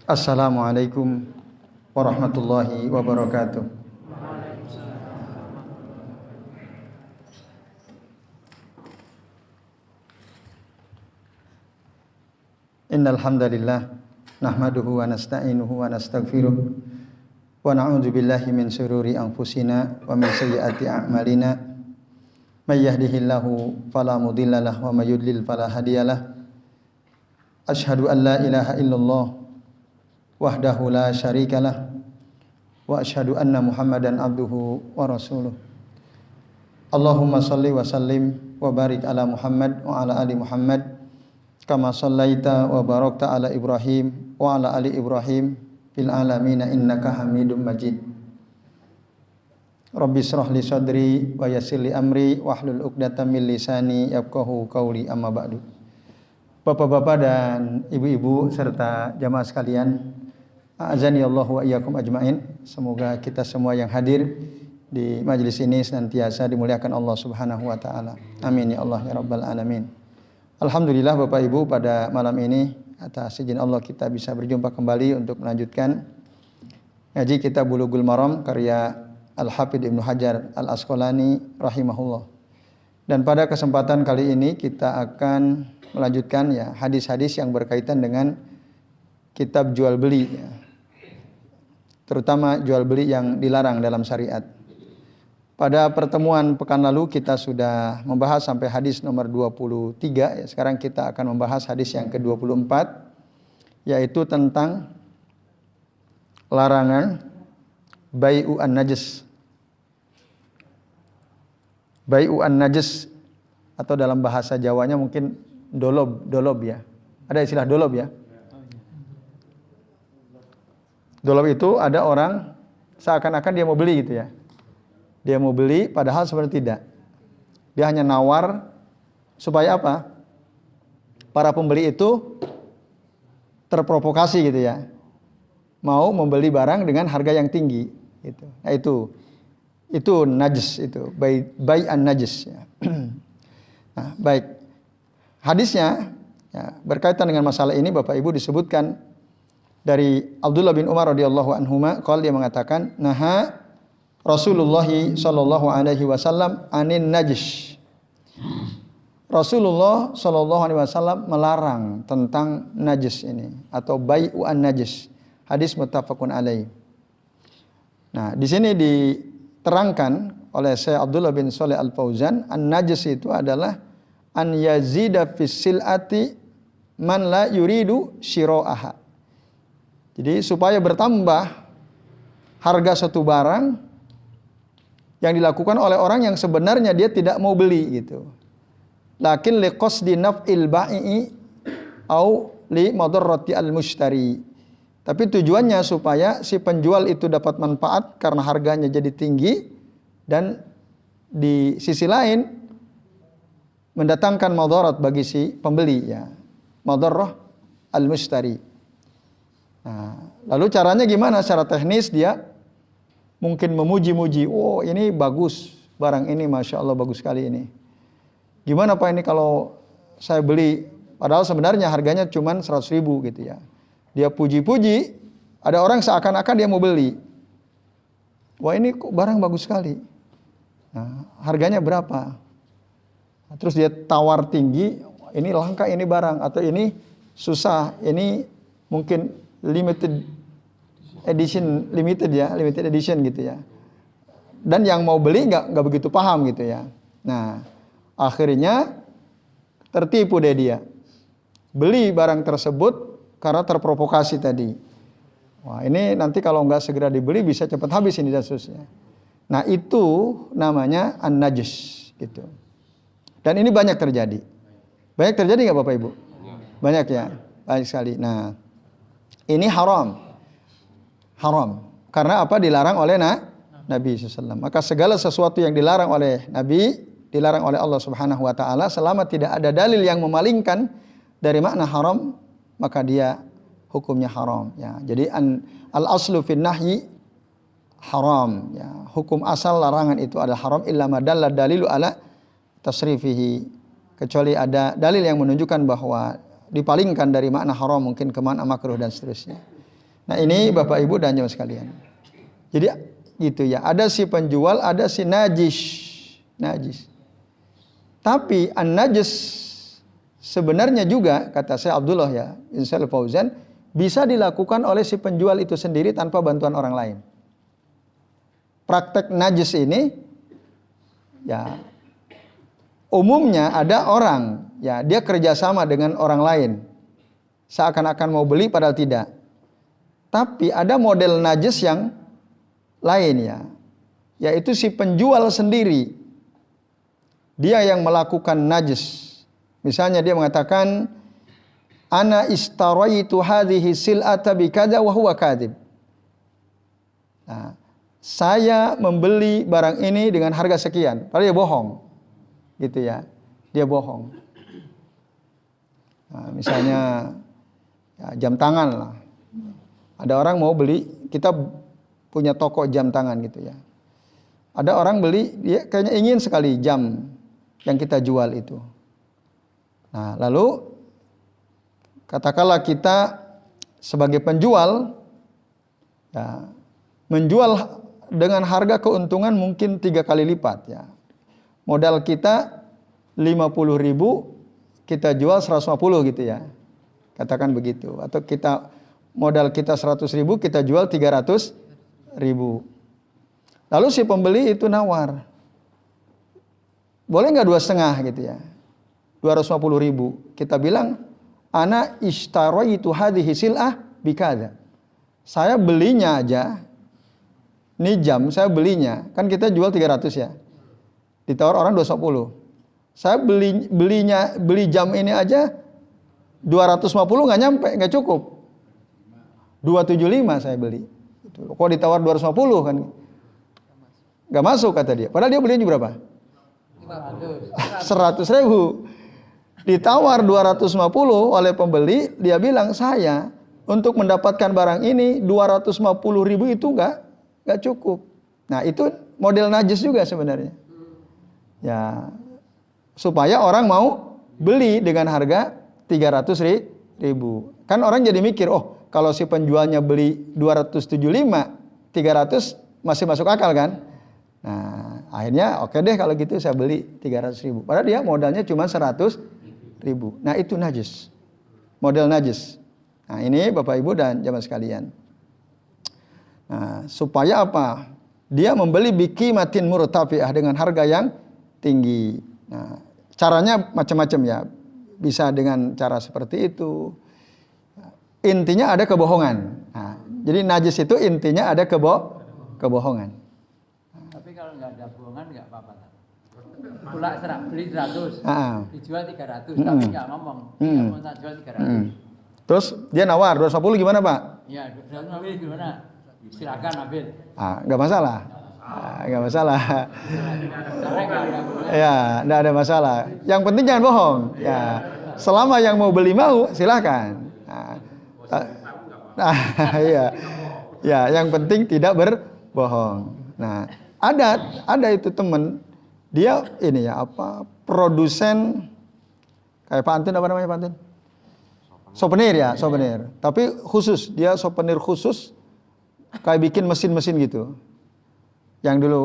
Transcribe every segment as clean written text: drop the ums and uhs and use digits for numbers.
Assalamualaikum warahmatullahi wabarakatuh. Innal hamdalillah nahmaduhu wa nasta'inuhu wa nastaghfiruh wa na'udzu billahi min shururi anfusina wa min sayyiati a'malina. May yahdihillahu fala mudhillalah wa may yudlil fala hadiyalah. Asyhadu an la ilaha illallah wahdahu la syarikalah wa asyhadu anna Muhammadan abduhu wa rasuluh. Allahumma shalli wa sallim wa barik ala Muhammad wa ala ali Muhammad kama shallaita wa barakta ala Ibrahim wa ala ali Ibrahim fil alamin innaka Hamidum Majid. Rabbi shrah li sadri wa yassir li amri wahlul 'uqdatam min lisani yafqahu qawli, amma ba'du. Bapak-bapak dan ibu-ibu serta jamaah sekalian, a'azani Allah wa iyyakum ajmain. Semoga kita semua yang hadir di majelis ini senantiasa dimuliakan Allah Subhanahu wa taala. Amin ya Allah ya rabbal alamin. Alhamdulillah Bapak Ibu, pada malam ini atas izin Allah kita bisa berjumpa kembali untuk melanjutkan ngaji kitab Bulughul Maram karya Al-Hafidz Ibnu Hajar Al-Asqalani rahimahullah. Dan pada kesempatan kali ini kita akan melanjutkan ya hadis-hadis yang berkaitan dengan kitab jual beli ya. Terutama jual beli yang dilarang dalam syariat. Pada pertemuan pekan lalu kita sudah membahas sampai hadis nomor 23 ya. Sekarang kita akan membahas hadis yang ke-24 yaitu tentang larangan bai'u an-najas. Bai'u an-najas atau dalam bahasa Jawanya mungkin dolob ya. Ada istilah dolob ya. Dolob itu ada orang seakan-akan dia mau beli gitu ya. Dia mau beli padahal sebenarnya tidak. Dia hanya nawar supaya apa? Para pembeli itu terprovokasi gitu ya. Mau membeli barang dengan harga yang tinggi gitu. Nah itu najis itu, bai'an najis ya. Nah, baik. Hadisnya ya, berkaitan dengan masalah ini Bapak Ibu disebutkan dari Abdullah bin Umar radhiyallahu anhuma, qala dia mengatakan, naha Rasulullah sallallahu alaihi wasallam anin najis. Rasulullah sallallahu alaihi wasallam melarang tentang najis ini atau bai'u an najis. Hadis muttafaqun alaih. Nah, di sini diterangkan oleh Syekh Abdullah bin Shalih Al-Fauzan, an najis itu adalah an yazida fis silati man la yuridu syira'aha. Jadi supaya bertambah harga suatu barang yang dilakukan oleh orang yang sebenarnya dia tidak mau beli gitu. Lakin liqasdi naf'il bai'i au li madarrati al-mushtari. Tapi tujuannya supaya si penjual itu dapat manfaat karena harganya jadi tinggi dan di sisi lain mendatangkan madarat bagi si pembeli ya. Madarrah al-mushtari. Nah, lalu caranya gimana? Secara teknis dia mungkin memuji-muji, oh ini bagus, barang ini Masya Allah bagus sekali ini. Gimana Pak ini kalau saya beli, padahal sebenarnya harganya cuma 100.000 gitu ya. Dia puji-puji, ada orang seakan-akan dia mau beli. Wah ini kok barang bagus sekali. Nah, harganya berapa? Nah, terus dia tawar tinggi, ini langka ini barang, atau ini susah, ini mungkin limited edition gitu ya. Dan yang mau beli nggak begitu paham gitu ya. Nah, akhirnya tertipu deh dia. Beli barang tersebut karena terprovokasi tadi. Wah, ini nanti kalau nggak segera dibeli bisa cepat habis ini dan seterusnya. Nah, itu namanya an-najis gitu. Dan ini banyak terjadi. Banyak terjadi nggak Bapak Ibu? Banyak ya, banyak sekali. Nah, ini haram. Karena apa? Dilarang oleh Nabi SAW. Maka segala sesuatu yang dilarang oleh Nabi, dilarang oleh Allah Subhanahu Wa Taala, selama tidak ada dalil yang memalingkan dari makna haram, maka dia hukumnya haram. Ya, jadi al-aslu fin nahyi haram. Ya, hukum asal larangan itu adalah haram illa ma dalla dalilu ala tasrifihi. Kecuali ada dalil yang menunjukkan bahwa dipalingkan dari makna haram mungkin ke makna makruh dan seterusnya. Nah ini Bapak Ibu dan jemaah sekalian. Jadi gitu ya, ada si penjual, ada si najis. Tapi an-najis sebenarnya juga, kata saya Abdullah ya, bin Shalih Fauzan, bisa dilakukan oleh si penjual itu sendiri tanpa bantuan orang lain. Praktek najis ini, ya umumnya ada orang, ya dia kerjasama dengan orang lain, seakan-akan mau beli padahal tidak. Tapi ada model najis yang lain ya, yaitu si penjual sendiri, dia yang melakukan najis. Misalnya dia mengatakan, ana istaraitu hadhihi sil'ata bikada wa huwa kadhib. Nah, saya membeli barang ini dengan harga sekian, padahal dia bohong. Gitu ya. Dia bohong. Nah, misalnya ya, jam tangan lah. Ada orang mau beli, kita punya toko jam tangan gitu ya. Ada orang beli, dia kayaknya ingin sekali jam yang kita jual itu. Nah, lalu katakanlah kita sebagai penjual ya, menjual dengan harga keuntungan mungkin 3 kali lipat ya. Modal kita 50.000, kita jual 150 gitu ya. Katakan begitu. Atau modal kita 100.000, kita jual 300.000. Lalu si pembeli itu nawar. Boleh nggak 2,5 gitu ya? 250.000. Kita bilang, ana ishtaraitu hadhihi sil'ah bikada. Saya belinya aja, ini jam saya belinya, kan kita jual 300 ya. Ditawar orang 250. Saya beli jam ini aja 250 nggak nyampe, nggak cukup. 275 saya beli. Kok ditawar 250 kan? Nggak masuk kata dia. Padahal dia belinya berapa? 100.000. Ditawar 250 oleh pembeli, dia bilang saya untuk mendapatkan barang ini 250.000 itu nggak cukup. Nah itu model najis juga sebenarnya. Ya, supaya orang mau beli dengan harga 300.000. Kan orang jadi mikir, oh kalau si penjualnya beli 275, 300 masih masuk akal kan? Nah, akhirnya oke deh kalau gitu saya beli 300.000. Padahal dia modalnya cuma 100.000. Nah, itu najis. Model najis. Nah, ini Bapak Ibu dan jamaah sekalian. Nah, supaya apa? Dia membeli biqimatin murtafi'ah dengan harga yang tinggi. Nah, caranya macam-macam ya. Bisa dengan cara seperti itu. Intinya ada kebohongan. Nah, jadi najis itu intinya ada kebohongan. Tapi kalau nggak ada bohongan nggak apa-apa. Pula beli 100, dijual 300, tapi nggak ngomong. Mau tak jual 300. Terus dia nawar 250 gimana Pak? Iya, 250 gimana? Silakan ambil. Nggak masalah. Nggak masalah. Ya, nggak ada masalah. Yang penting jangan bohong. Ya, selama yang mau beli mau, silakan. Iya, ya, yang penting tidak berbohong. Nah, ada itu teman, dia ini ya produsen kayak Pak Antun, apa namanya Pak Antun? Souvenir ya, souvenir. Tapi khusus, dia souvenir khusus, kayak bikin mesin-mesin gitu. Yang dulu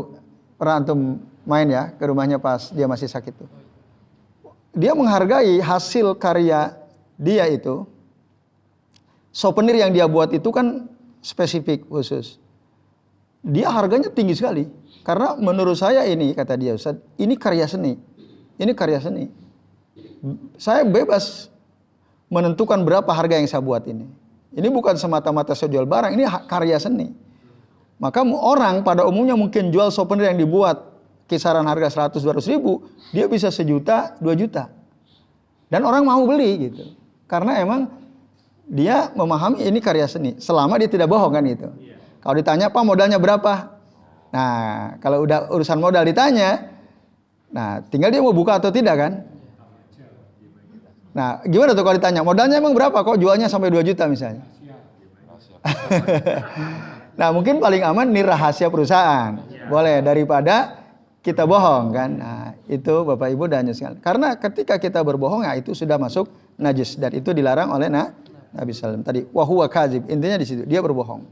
pernah antum main ya ke rumahnya pas dia masih sakit tuh. Dia menghargai hasil karya dia itu. Souvenir yang dia buat itu kan spesifik khusus. Dia harganya tinggi sekali. Karena menurut saya ini, kata dia, Ustaz, ini karya seni. Ini karya seni. Saya bebas menentukan berapa harga yang saya buat ini. Ini bukan semata-mata saya jual barang, ini karya seni. Maka orang pada umumnya mungkin jual souvenir yang dibuat kisaran harga 100-200 ribu, dia bisa 1 juta, 2 juta. Dan orang mau beli gitu. Karena emang dia memahami ini karya seni. Selama dia tidak bohong kan gitu. Kalau ditanya, Pak modalnya berapa? Nah, kalau udah urusan modal ditanya, nah tinggal dia mau buka atau tidak kan? Nah, gimana tuh kalau ditanya, modalnya emang berapa? Kok jualnya sampai 2 juta misalnya? Nah, mungkin paling aman ini rahasia perusahaan. Boleh daripada kita bohong kan. Nah, itu Bapak Ibu dan sekalian. Karena ketika kita berbohong, ya itu sudah masuk najis dan itu dilarang oleh Nabi SAW tadi. Wa huwa kadzib. Intinya di situ, dia berbohong.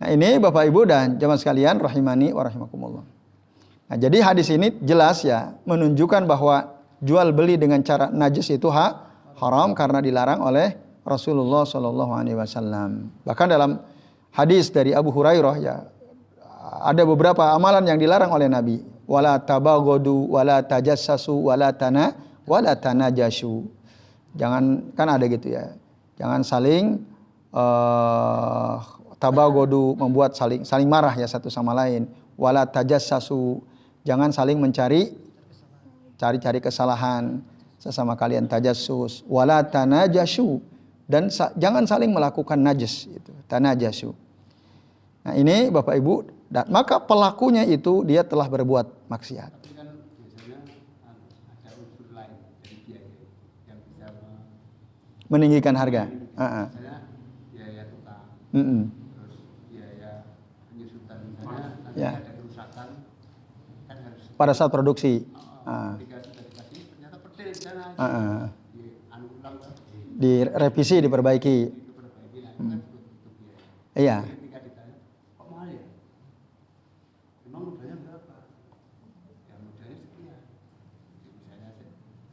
Nah, ini Bapak Ibu dan jamaah sekalian rahimani wa rahimakumullah. Nah, jadi hadis ini jelas ya menunjukkan bahwa jual beli dengan cara najis itu haram karena dilarang oleh Rasulullah Shallallahu Alaihi Wasallam. Bahkan dalam hadis dari Abu Hurairah ya ada beberapa amalan yang dilarang oleh Nabi. Wala tabaghadu, wala tajassasu, wala tanajashu. Jangan, kan ada gitu ya. Jangan saling tabaghadu, membuat saling marah ya satu sama lain. Wala tajassasu, jangan saling cari kesalahan sesama kalian, tajassus. Wala tanajashu, dan jangan saling melakukan najis itu, tanajashu. Nah, ini Bapak Ibu, dan maka pelakunya itu dia telah berbuat maksiat. Tapi kan biasanya ada unsur lain dari biaya yang bisa meninggikan harga. Misalnya biaya tukang, terus biaya penyusutan, misalnya nanti ada kerusakan kan harus pada saat produksi. ketika sudah dikasih ternyata pedil di sana, ulang direvisi, diperbaiki. nah, itu kan butuh biaya. Iya. Ketika ditanya, kok mahal ya? Memang modalnya berapa? Ya modalnya sekian. Misalnya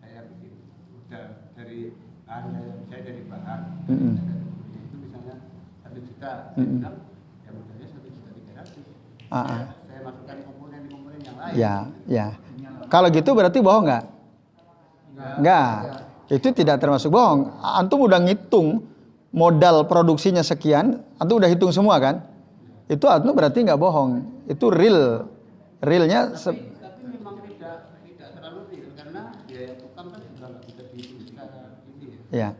saya bikin modal dari saya dari bahan, itu misalnya 1 juta, saya bilang ya modalnya 1.300.000. Saya masukkan komponen yang lain. Ya. Kalau gitu berarti bohong nggak? Nggak. Itu tidak termasuk bohong. Antum udah ngitung modal produksinya sekian, antum udah hitung semua kan? Itu antum berarti nggak bohong. Itu realnya. Tapi memang tidak terlalu real karena biaya tukang kan juga nggak bisa dihitung secara ini ya.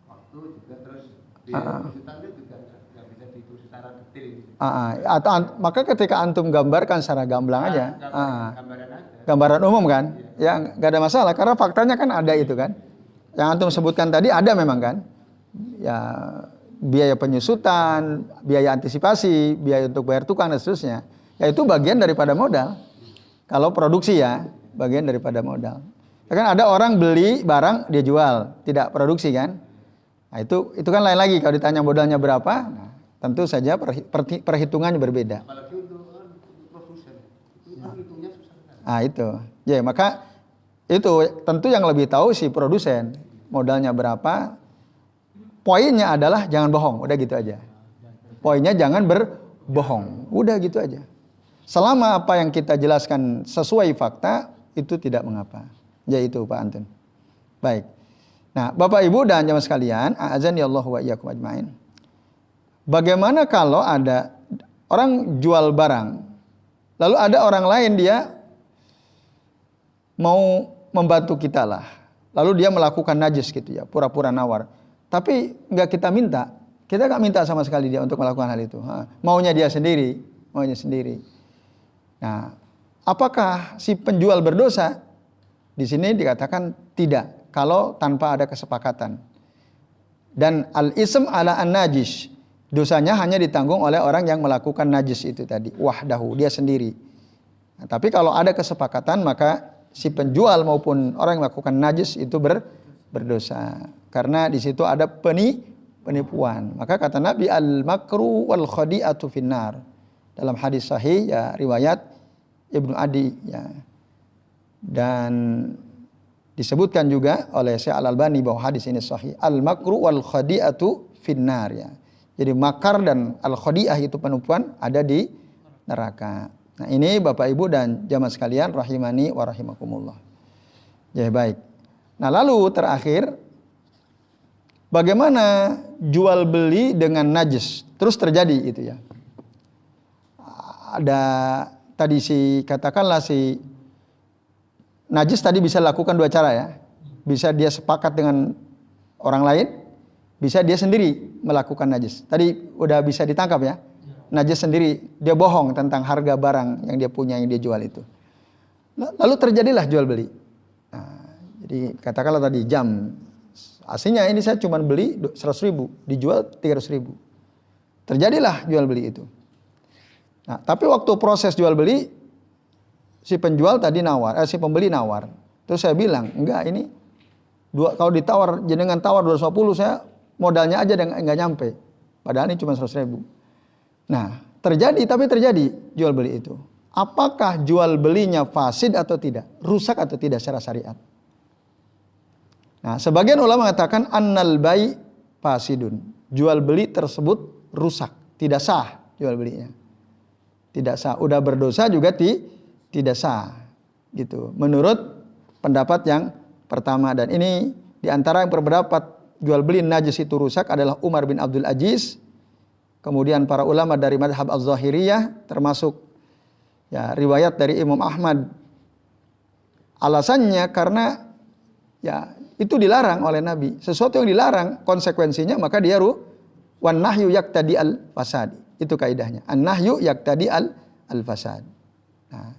Waktu juga terus biaya konsultannya juga nggak bisa dihitung secara detail. Maka ketika antum gambarkan secara gamblang aja, gambaran umum kan, ya nggak ada masalah karena faktanya kan ada itu kan. Yang antum sebutkan tadi ada memang kan, ya biaya penyusutan, biaya antisipasi, biaya untuk bayar tukang dan seterusnya. Ya itu bagian daripada modal. Kalau produksi ya, bagian daripada modal. Ya kan ada orang beli barang dia jual, tidak produksi kan. Nah itu kan lain lagi. Kalau ditanya modalnya berapa, nah, tentu saja perhitungannya berbeda. Apalagi untuk produsen, itu hitungnya susah. Nah itu, ya maka itu tentu yang lebih tahu si produsen modalnya berapa. Poinnya adalah jangan bohong, udah gitu aja. Poinnya jangan berbohong, udah gitu aja. Selama apa yang kita jelaskan sesuai fakta, itu tidak mengapa. Ya itu Pak Antun. Baik. Nah, Bapak Ibu dan jamaah sekalian, a'azani Allah wa iyyakum ajmain. Bagaimana kalau ada orang jual barang, lalu ada orang lain dia mau membantu kita lah, lalu dia melakukan najis gitu ya, pura-pura nawar. Tapi nggak kita nggak minta sama sekali dia untuk melakukan hal itu. Maunya sendiri. Nah, apakah si penjual berdosa? Di sini dikatakan tidak, kalau tanpa ada kesepakatan. Dan al-ism ala an-najis, dosanya hanya ditanggung oleh orang yang melakukan najis itu tadi, wahdahu, dia sendiri. Nah, tapi kalau ada kesepakatan maka si penjual maupun orang yang melakukan najis itu berdosa. Karena di situ ada penipuan. Maka kata Nabi, al-makru wal khadi'atu finnar. Dalam hadis sahih ya riwayat Ibnu Adi ya. Dan disebutkan juga oleh Syekh Al-Albani bahwa hadis ini sahih. Al-makru wal khadi'atu finnar ya. Jadi makar dan al-khadi'ah itu penipuan ada di neraka. Nah, ini Bapak Ibu dan jamaah sekalian rahimani wa rahimakumullah. Ya baik. Nah, lalu terakhir, bagaimana jual beli dengan najis terus terjadi itu ya. Ada tadi katakanlah si najis tadi bisa lakukan 2 cara ya. Bisa dia sepakat dengan orang lain, bisa dia sendiri melakukan najis. Tadi udah bisa ditangkap ya. Najis sendiri, dia bohong tentang harga barang yang dia punya, yang dia jual itu. Lalu terjadilah jual beli. Nah, jadi katakanlah tadi jam, aslinya ini saya cuma beli 100.000, dijual 300.000. Terjadilah jual beli itu. Nah, tapi waktu proses jual beli, si pembeli nawar. Terus saya bilang, enggak, ini Kalau ditawar jenengan tawar 250, saya modalnya aja nggak nyampe. Padahal ini cuma 100.000. Nah, terjadi jual beli itu. Apakah jual belinya fasid atau tidak? Rusak atau tidak secara syariat? Nah, sebagian ulama mengatakan annal bai fasidun. Jual beli tersebut rusak, tidak sah jual belinya. Tidak sah, udah berdosa juga tidak sah. Gitu. Menurut pendapat yang pertama, dan ini di antara yang berpendapat jual beli najis itu rusak adalah Umar bin Abdul Aziz. Kemudian para ulama dari madhab Az-Zahiriyah, termasuk ya riwayat dari Imam Ahmad. Alasannya karena ya itu dilarang oleh Nabi. Sesuatu yang dilarang konsekuensinya maka dia wan nahyu yaqtadi al fasad. Itu kaidahnya. An nahyu yaqtadi al fasad. Nah,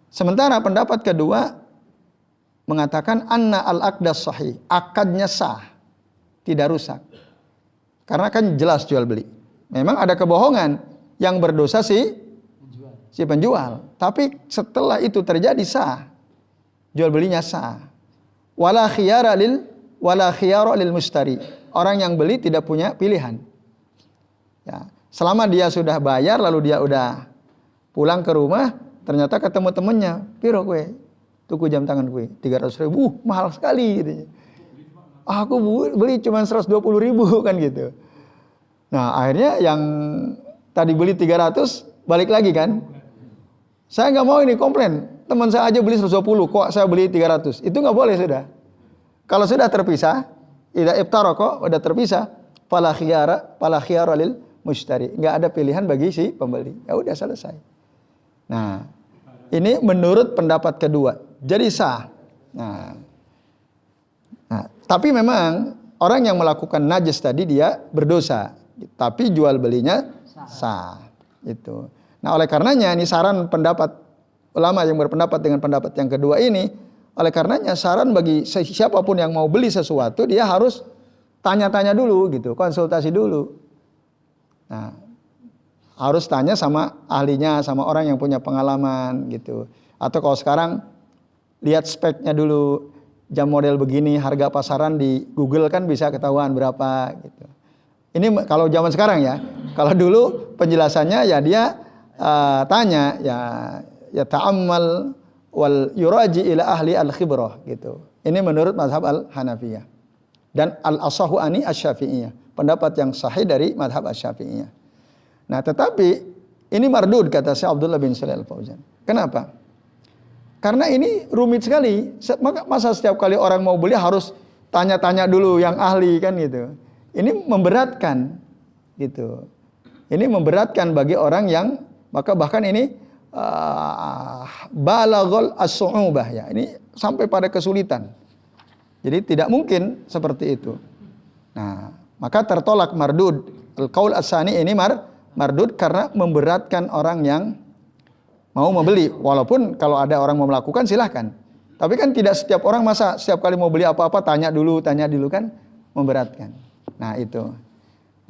sementara pendapat kedua mengatakan anna al-aqdas sahih, akadnya sah, tidak rusak. Karena kan jelas jual beli. Memang ada kebohongan, yang berdosa si penjual. Tapi setelah itu terjadi sah. Jual belinya sah. Wala khiyara lil mustari. Orang yang beli tidak punya pilihan. Ya, selama dia sudah bayar lalu dia udah pulang ke rumah, ternyata ketemu temennya, piro kue? Tuku jam tangan kue 300.000, mahal sekali gitu. Aku beli cuma 120.000 kan gitu. Nah, akhirnya yang tadi beli 300 balik lagi kan. Saya nggak mau ini komplain. Teman saya aja beli 120, kok saya beli 300. Itu nggak boleh sudah. Kalau sudah terpisah, idza ibtaraka, udah terpisah, fala khiyara lil mushtari. Nggak ada pilihan bagi si pembeli. Ya udah selesai. Nah, ini menurut pendapat kedua. Jadi sah. Nah, tapi memang orang yang melakukan najis tadi dia berdosa. Tapi jual belinya sah. Itu. Nah, oleh karenanya ini saran pendapat ulama yang berpendapat dengan pendapat yang kedua ini. Oleh karenanya saran bagi siapapun yang mau beli sesuatu, dia harus tanya-tanya dulu gitu, konsultasi dulu. Nah, harus tanya sama ahlinya, sama orang yang punya pengalaman gitu. Atau kalau sekarang lihat speknya dulu, jam model begini, harga pasaran di Google kan bisa ketahuan berapa gitu. Ini kalau zaman sekarang ya. Kalau dulu penjelasannya ya dia tanya ya ta'ammal wal yuraji ila ahli al-khibrah gitu. Ini menurut mazhab al-Hanafiyah. Dan al-asahu ani asy-Syafi'iyah. Pendapat yang sahih dari mazhab asy-Syafi'iyah. Nah, tetapi ini mardud kata Syekh Abdullah bin Shalih Al-Fauzan. Kenapa? Karena ini rumit sekali. Masa setiap kali orang mau beli harus tanya-tanya dulu yang ahli kan gitu. Ini memberatkan gitu. Ini memberatkan bagi orang yang maka bahkan ini balaghul as-su'ubah ya. Ini sampai pada kesulitan. Jadi tidak mungkin seperti itu. Nah, maka tertolak mardud. Al-qaul as-sani ini mardud karena memberatkan orang yang mau membeli. Walaupun kalau ada orang mau melakukan silahkan. Tapi kan tidak setiap orang masa setiap kali mau beli apa-apa tanya dulu kan memberatkan. Nah, itu.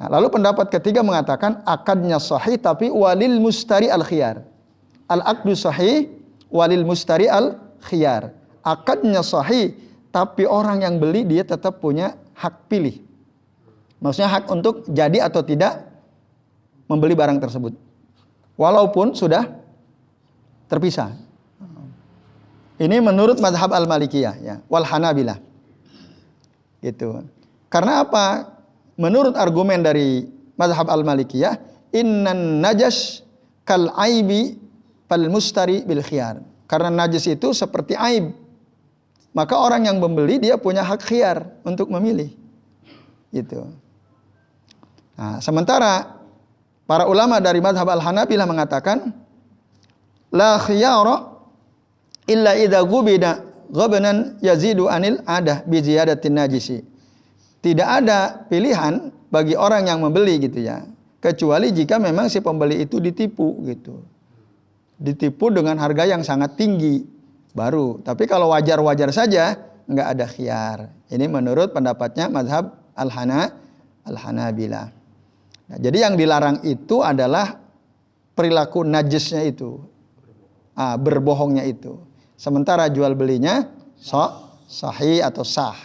Nah, lalu pendapat ketiga mengatakan akadnya sahih tapi walil mustari al-khiyar. Al-aqdu sahih walil mustari al-khiyar. Akadnya sahih tapi orang yang beli dia tetap punya hak pilih. Maksudnya hak untuk jadi atau tidak membeli barang tersebut. Walaupun sudah terpisah. Ini menurut mazhab al-Malikiyah ya, wal Hanabilah. Gitu. Karena apa? Menurut argumen dari mazhab al-Malikiyah, innan najas kal aibi fal mustari bil khiyar. Karena najis itu seperti aib. Maka orang yang membeli dia punya hak khiyar untuk memilih. Gitu. Nah, sementara para ulama dari mazhab al-Hanabilah mengatakan la khiyara illa idza gubida ghabnan yazidu anil adah bi ziyadatin najisi. Tidak ada pilihan bagi orang yang membeli gitu ya. Kecuali jika memang si pembeli itu ditipu gitu. Ditipu dengan harga yang sangat tinggi baru. Tapi kalau wajar-wajar saja enggak ada khiyar. Ini menurut pendapatnya mazhab al-Hanabilah. Nah, jadi yang dilarang itu adalah perilaku najisnya itu. Berbohongnya itu. Sementara jual belinya sahih atau sah.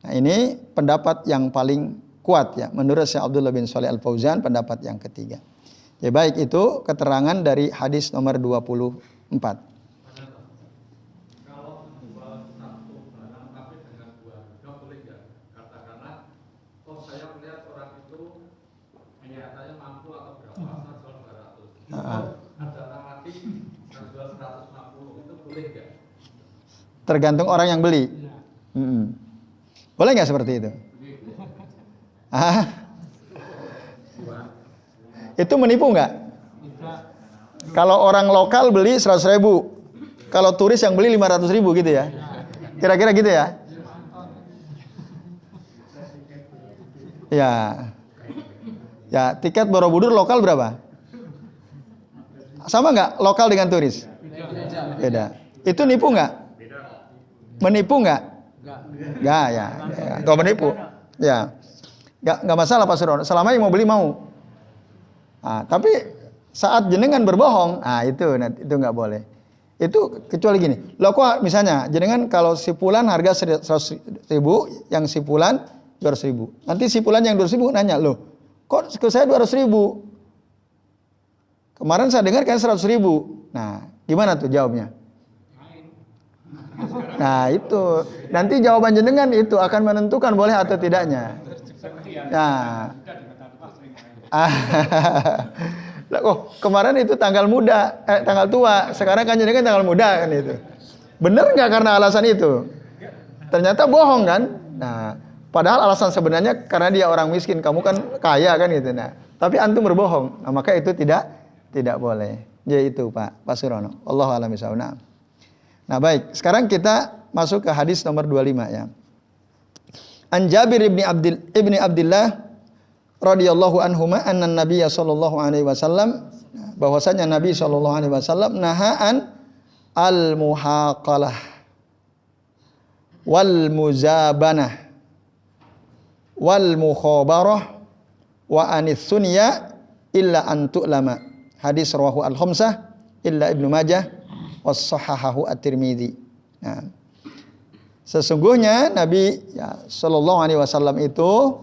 Nah, ini pendapat yang paling kuat ya menurut Syekh Abdullah bin Shalih Al Fauzan, pendapat yang ketiga. Ya baik, itu keterangan dari hadis nomor 24. Kalau jual satu barang tapi dengan dua harga boleh nggak? Katakanlah, oh saya melihat orang itu kelihatannya mampu atau berapa, saya jual 200. Ada orang lagi yang jual 150, itu boleh nggak? Tergantung orang yang beli. Boleh nggak seperti itu? Itu menipu nggak? Kalau orang lokal beli 100.000, kalau turis yang beli 500.000 gitu ya? Kira-kira gitu ya? Ya, tiket Borobudur lokal berapa? Sama nggak lokal dengan turis? Beda. Itu nipu nggak? Menipu nggak? Nggak ya. Nggak menipu. Ya, nggak masalah Pak Surono. Selama yang mau beli mau. Nah, tapi saat jenengan berbohong, itu nggak boleh. Itu kecuali gini. Loh kok misalnya jenengan kalau sipulan harga 100.000, yang sipulan 200.000. Nanti sipulan yang 200.000 nanya, loh kok ke saya 200.000? Kemarin saya dengar kan 100.000. Nah, gimana tuh jawabnya? Nah, itu nanti jawaban jenengan itu akan menentukan boleh atau tidaknya. Nah, oh kemarin itu tanggal muda, tanggal tua. Sekarang kan jenengan tanggal muda kan itu. Bener nggak karena alasan itu? Ternyata bohong kan? Nah, padahal alasan sebenarnya karena dia orang miskin, kamu kan kaya kan gitu. Nah, tapi antum berbohong. Nah, maka itu tidak boleh. Jadi itu Pak Surono. Allahu a'lam bishawab. Nah, baik. Sekarang kita masuk ke hadis nomor 25 ya. An Jabir ibni Abdullah radhiyallahu anhuma anna Nabiyya sallallahu alaihi wasallam, bahwasanya Nabi sallallahu alaihi wasallam nahaan al-muhaqalah wal muzabanah wal mukhabarah wa anis sunya illa an tu'lama. Hadis rawahu al-khamsah illa Ibnu Majah was sahahahu at-Tirmidzi. Nah, sesungguhnya Nabi sallallahu alaihi wasallam itu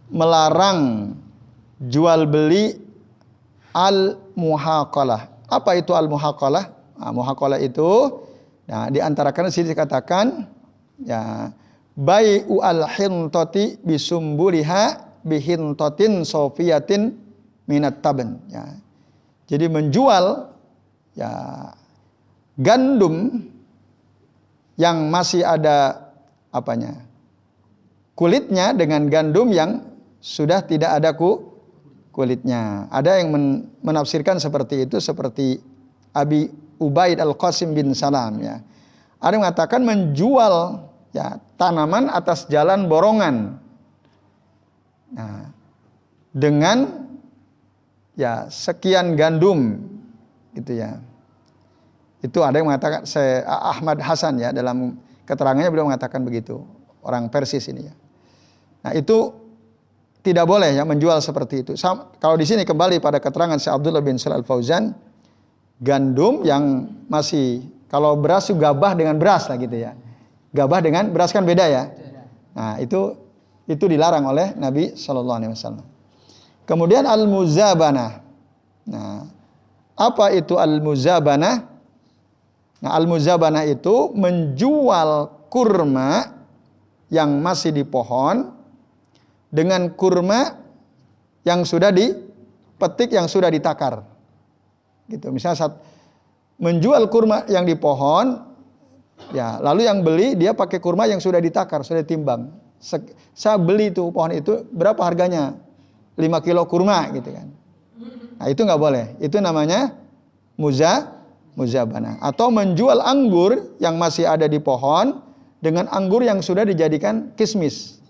melarang jual beli al-muhaqalah. Apa itu al-muhaqalah? Nah, muhaqalah itu di antara kan sini dikatakan bai'u al-hintati bisumbuliha bihintatin sofiyatin minat taben. Jadi menjual gandum yang masih ada kulitnya dengan gandum yang sudah tidak ada kulitnya. Ada yang menafsirkan seperti itu, seperti Abi Ubaid Al-Qasim bin Salam ya. Ada yang mengatakan menjual tanaman atas jalan borongan. Nah, dengan sekian gandum gitu ya. Itu ada yang mengatakan, Ahmad Hasan ya, dalam keterangannya beliau mengatakan begitu. Orang Persis ini ya. Nah, itu tidak boleh menjual seperti itu. Kalau di sini kembali pada keterangan Syekh Abdullah bin Shalih Al Fauzan, gandum yang masih, kalau beras itu gabah dengan beras lah gitu ya. Gabah dengan beras kan beda ya. Nah, itu dilarang oleh Nabi sallallahu alaihi wasallam. Kemudian al-muzabanah. Nah, apa itu al-muzabanah? Nah, al-muzabanah itu menjual kurma yang masih di pohon dengan kurma yang sudah dipetik, yang sudah ditakar. Gitu. Misalnya saat menjual kurma yang di pohon, lalu yang beli dia pakai kurma yang sudah ditakar, sudah ditimbang. Saya beli itu pohon itu, berapa harganya? 5 kilo kurma gitu kan. Nah, itu nggak boleh. Itu namanya muzabanah. Atau menjual anggur yang masih ada di pohon dengan anggur yang sudah dijadikan kismis,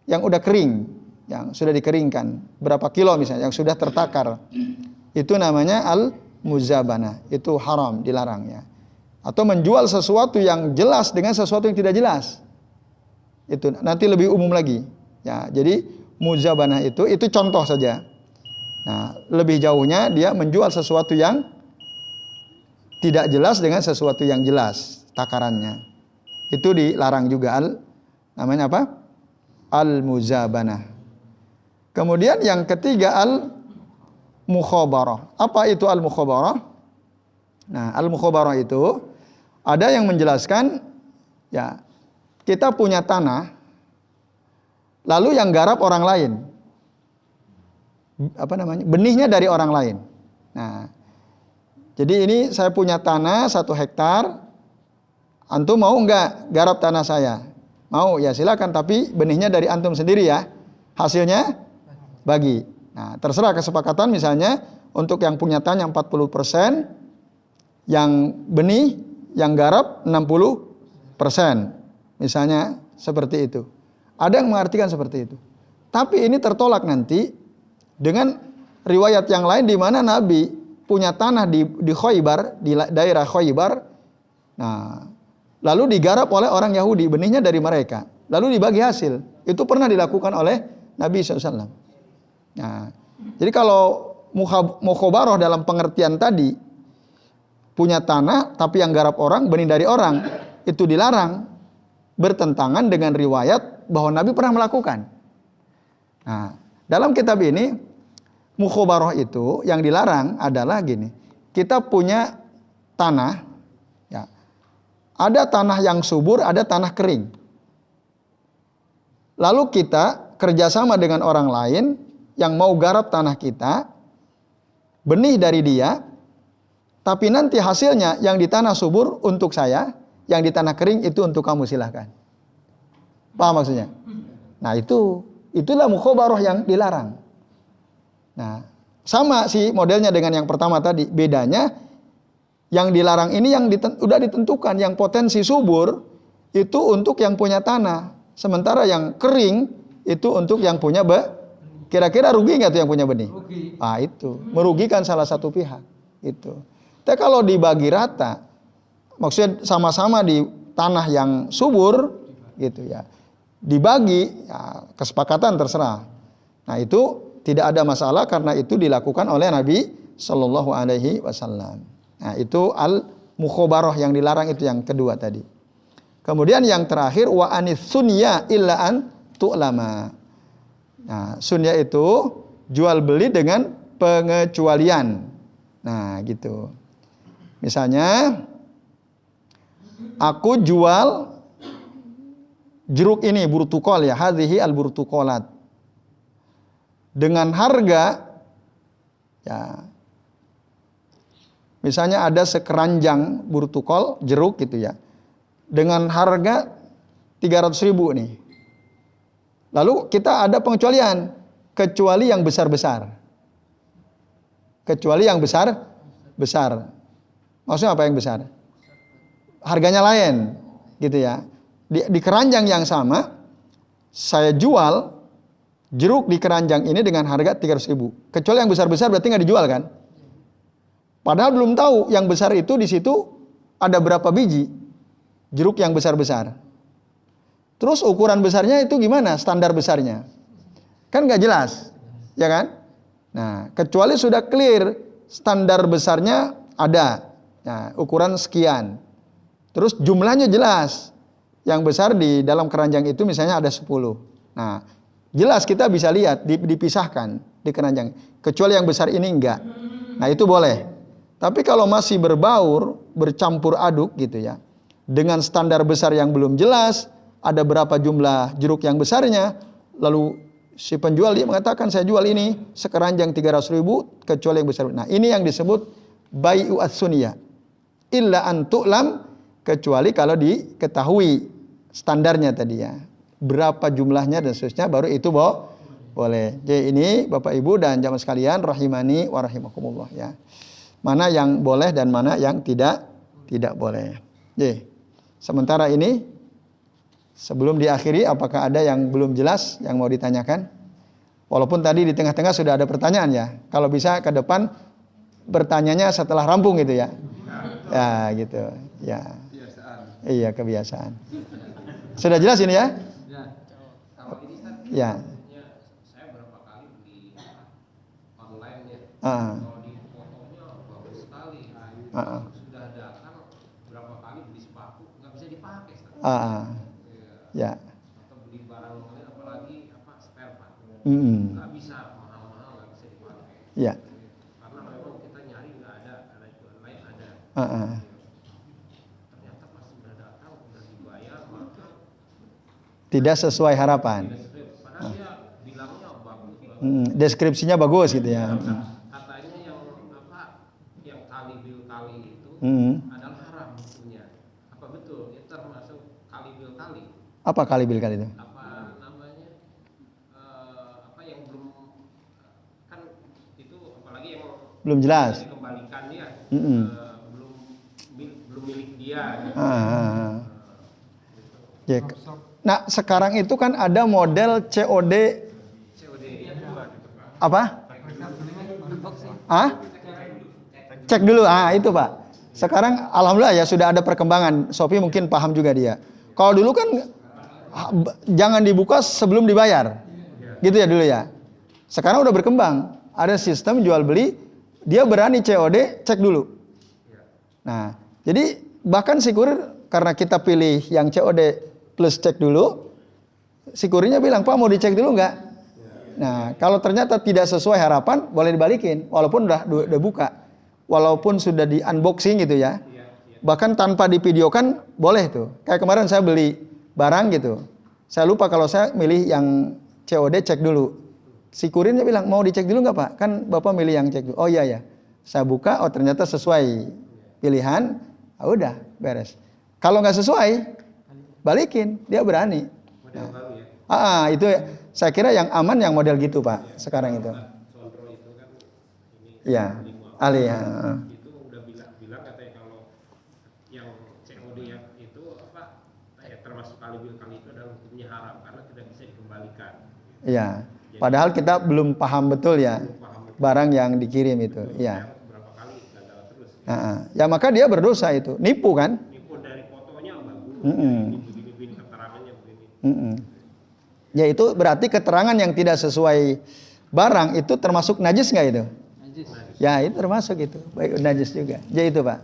yang udah kering, yang sudah dikeringkan, berapa kilo misalnya, yang sudah tertakar. Itu namanya al-muzabanah. Itu haram, dilarang ya. Atau menjual sesuatu yang jelas dengan sesuatu yang tidak jelas. Itu nanti lebih umum lagi. Ya, jadi muzabanah itu contoh saja. Nah, lebih jauhnya dia menjual sesuatu yang tidak jelas dengan sesuatu yang jelas takarannya. Itu dilarang juga Namanya apa? Al-muzabanah. Kemudian yang ketiga al-mukhabarah. Apa itu al-mukhabarah? Nah, al-mukhabarah itu ada yang menjelaskan ya, kita punya tanah lalu yang garap orang lain. Apa namanya? Benihnya dari orang lain. Nah, jadi ini saya punya tanah 1 hektar. Antum mau enggak garap tanah saya? Mau, ya silakan, tapi benihnya dari antum sendiri ya. Hasilnya bagi. Nah, terserah kesepakatan, misalnya untuk yang punya tanah 40%, yang benih, yang garap 60%. Misalnya seperti itu. Ada yang mengartikan seperti itu. Tapi ini tertolak nanti dengan riwayat yang lain di mana Nabi punya tanah di Khaybar, di daerah Khaybar. Nah, lalu digarap oleh orang Yahudi, benihnya dari mereka. Lalu dibagi hasil. Itu pernah dilakukan oleh Nabi SAW. Nah, jadi kalau mukhabarah dalam pengertian tadi, punya tanah tapi yang garap orang, benih dari orang, itu dilarang. Bertentangan dengan riwayat bahwa Nabi pernah melakukan. Nah, dalam kitab ini, mukhabarah itu yang dilarang adalah gini. Kita punya tanah, ya. Ada tanah yang subur, ada tanah kering. Lalu kita kerjasama dengan orang lain yang mau garap tanah kita, benih dari dia, tapi nanti hasilnya yang di tanah subur untuk saya, yang di tanah kering itu untuk kamu, silahkan. Paham maksudnya? Nah, itulah mukhabarah yang dilarang. Nah, sama sih modelnya dengan yang pertama tadi. Bedanya yang dilarang ini yang udah ditentukan, yang potensi subur itu untuk yang punya tanah, sementara yang kering itu untuk yang punya kira-kira rugi nggak tuh yang punya benih? Rugi. Ah, itu merugikan salah satu pihak itu. Tapi kalau dibagi rata, maksudnya sama-sama di tanah yang subur gitu ya, dibagi ya, kesepakatan terserah. Nah, itu tidak ada masalah karena itu dilakukan oleh Nabi Shallallahu Alaihi Wasallam. Nah, itu al-mukhabarah yang dilarang, itu yang kedua tadi. Kemudian yang terakhir wa anis sunya illa an tu'lama. Nah, sunya itu jual beli dengan pengecualian. Nah, gitu. Misalnya aku jual jeruk ini burtukol ya, hadhihi al-burtukolat. Dengan harga ya, misalnya ada sekeranjang burtukol jeruk gitu ya, dengan harga 300.000 nih. Lalu kita ada pengecualian, kecuali yang besar-besar. Kecuali yang besar. Maksudnya apa yang besar? Harganya lain gitu ya. Di keranjang yang sama saya jual jeruk di keranjang ini dengan harga 300.000. Kecuali yang besar-besar berarti nggak dijual kan? Padahal belum tahu yang besar itu di situ ada berapa biji jeruk yang besar-besar. Terus ukuran besarnya itu gimana? Standar besarnya kan nggak jelas, ya kan? Nah, kecuali sudah clear standar besarnya ada, nah, ukuran sekian. Terus jumlahnya jelas. Yang besar di dalam keranjang itu misalnya ada 10. Nah, jelas kita bisa lihat dipisahkan di keranjang. Kecuali yang besar ini enggak. Nah, itu boleh. Tapi kalau masih berbaur, bercampur aduk gitu ya, dengan standar besar yang belum jelas, ada berapa jumlah jeruk yang besarnya, lalu si penjual dia mengatakan saya jual ini sekeranjang 300.000 kecuali yang besar. Nah, ini yang disebut bai'u as-sunniyah. Illa an tu'lam, kecuali kalau diketahui standarnya tadi ya, berapa jumlahnya dan seterusnya, baru itu boleh. Jadi ini Bapak Ibu dan jamaah sekalian rahimani wa rahimakumullah ya. Mana yang boleh dan mana yang tidak boleh. Jadi sementara ini sebelum diakhiri, apakah ada yang belum jelas yang mau ditanyakan? Walaupun tadi di tengah-tengah sudah ada pertanyaan ya. Kalau bisa ke depan bertanyanya setelah rampung gitu ya. Ya gitu. Ya. Iya, kebiasaan. Sudah jelas ini ya? Ya. Kalau ini kan ya. Saya berapa kali beli online ya. Kalau di fotonya bagus sekali. Sudah datang berapa kali beli sepatu nggak bisa dipakai. Ya. beli barang kalian apalagi spare part. Nggak bisa mahal-mahal, nggak bisa dipakai. Ya. Karena memang kita nyari nggak ada jual lain ada. Ternyata pas sudah datang sudah dibayar maka tidak sesuai harapan. padahal dia bilangnya bagus. Deskripsinya bagus gitu ya. Katanya yang kali bil kali itu adalah haram hukumnya. Apa betul? Itu termasuk kali bil kali. Apa kali bil kali itu? Apa namanya? Yang belum kan itu apalagi yang Belum jelas. dikembalikan dia belum milik dia. Ya. Nah, sekarang itu kan ada model COD apa? Cek dulu. Itu Pak. Sekarang alhamdulillah ya sudah ada perkembangan. Sophie mungkin paham juga dia. Kalau dulu kan jangan dibuka sebelum dibayar. Gitu ya dulu ya. Sekarang udah berkembang. Ada sistem jual beli, dia berani COD, cek dulu. Nah, jadi bahkan si kurir karena kita pilih yang COD plus cek dulu, si kurirnya bilang, "Pak, mau dicek dulu nggak?" Nah, kalau ternyata tidak sesuai harapan, boleh dibalikin, walaupun udah buka, walaupun sudah di unboxing gitu ya. Bahkan tanpa divideokan boleh tuh. Kayak kemarin saya beli barang gitu, saya lupa kalau saya milih yang COD cek dulu. Si kurirnya bilang, "Mau dicek dulu nggak Pak? Kan Bapak milih yang cek dulu." "Oh iya ya." Saya buka, oh ternyata sesuai pilihan, udah beres. Kalau nggak sesuai, balikin, dia berani. Nah, itu saya kira yang aman yang model gitu Pak sekarang itu. Iya, ahli ya. Itu udah bilang katanya kalau yang COD itu termasuk kali bil kali itu adalah hukumnya haram karena tidak bisa dikembalikan. Iya. Padahal kita belum paham betul ya barang yang dikirim itu. Iya. Berapa kali gagal terus. Ya maka dia berdosa itu, nipu kan? Nipu dari fotonya bagus. Begini keterangannya begini. Ya itu berarti keterangan yang tidak sesuai barang itu termasuk najis nggak itu? Najis. Ya itu termasuk itu, baik najis juga. Ya itu Pak.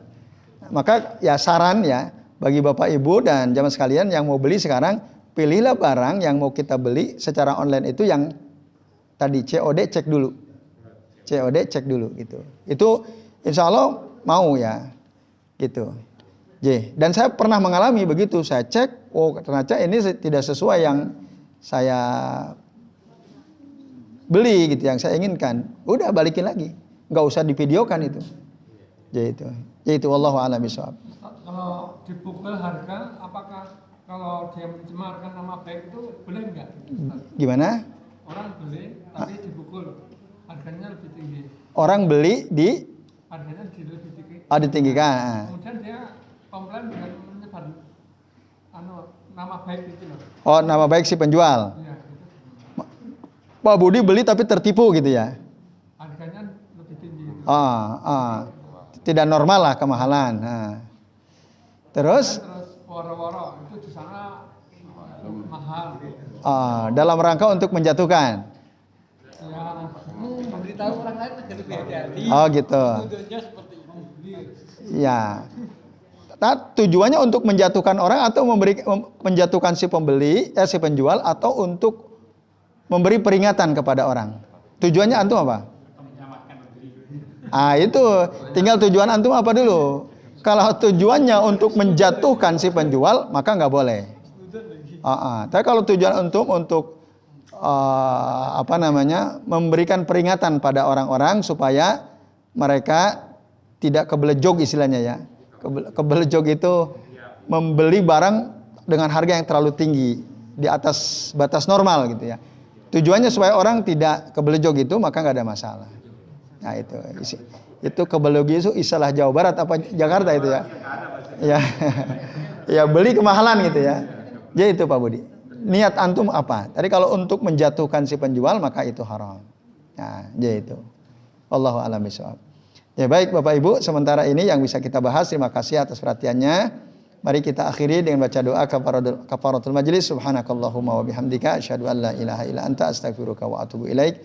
Maka ya saran ya bagi Bapak Ibu dan jamaah sekalian yang mau beli sekarang, pilihlah barang yang mau kita beli secara online itu yang tadi COD cek dulu. COD cek dulu gitu. Itu insya Allah mau ya gitu. Dan saya pernah mengalami begitu, saya cek, oh ternyata ini tidak sesuai yang saya beli gitu, yang saya inginkan. Udah balikin lagi, nggak usah divideokan itu. Yaitu wallahu a'lam bishawab. Kalau dipukul harga, apakah kalau dia mencemarkan nama baik itu boleh nggak? Gimana? Orang beli tapi dipukul, harganya lebih tinggi. Orang beli harganya lebih tinggi. Ditinggikan. Kemudian dia komplain dengan menyebar nama baik itu loh. Oh, nama baik si penjual. Iya, gitu. Pak Budi beli tapi tertipu gitu ya. Harganya lebih tinggi. Gitu. Tidak normal lah kemahalan. Terus woro-woro itu di sana mahal. Dalam rangka untuk menjatuhkan. Ya, Memberitahu orang lain agar lebih hati-hati. Oh gitu. Tujuannya seperti itu. Ya. Tujuannya untuk menjatuhkan orang atau menjatuhkan si pembeli, si penjual, atau untuk memberi peringatan kepada orang. Tujuannya antum apa? Itu tinggal tujuan antum apa dulu. Kalau tujuannya untuk menjatuhkan si penjual, maka nggak boleh. Tapi kalau tujuan untuk memberikan peringatan pada orang-orang supaya mereka tidak kebelejog istilahnya ya. Kebelejog itu membeli barang dengan harga yang terlalu tinggi di atas batas normal gitu ya. Tujuannya supaya orang tidak kebelejog itu, maka nggak ada masalah. Nah itu kebelejog itu istilah Jawa Barat apa Jakarta itu ya. Ya beli kemahalan gitu ya. Jadi itu Pak Budi. Niat antum apa? Tadi kalau untuk menjatuhkan si penjual maka itu haram. Nah, jadi itu. Wallahu a'lam bishawab. Ya baik Bapak Ibu, sementara ini yang bisa kita bahas. Terima kasih atas perhatiannya. Mari kita akhiri dengan baca doa kafaratul majlis. Subhanakallahumma wa bihamdika asyhadu an la ilaha illa anta astaghfiruka wa atubu ilaik.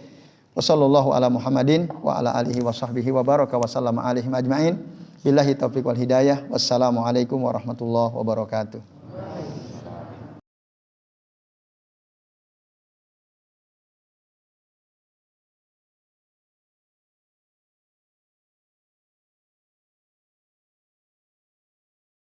Wassallallahu ala Muhammadin wa ala alihi wa sahbihi wa baraka wa sallama alaihim ajma'in. Billahi taufiq wal hidayah. Wassalamualaikum warahmatullahi wabarakatuh.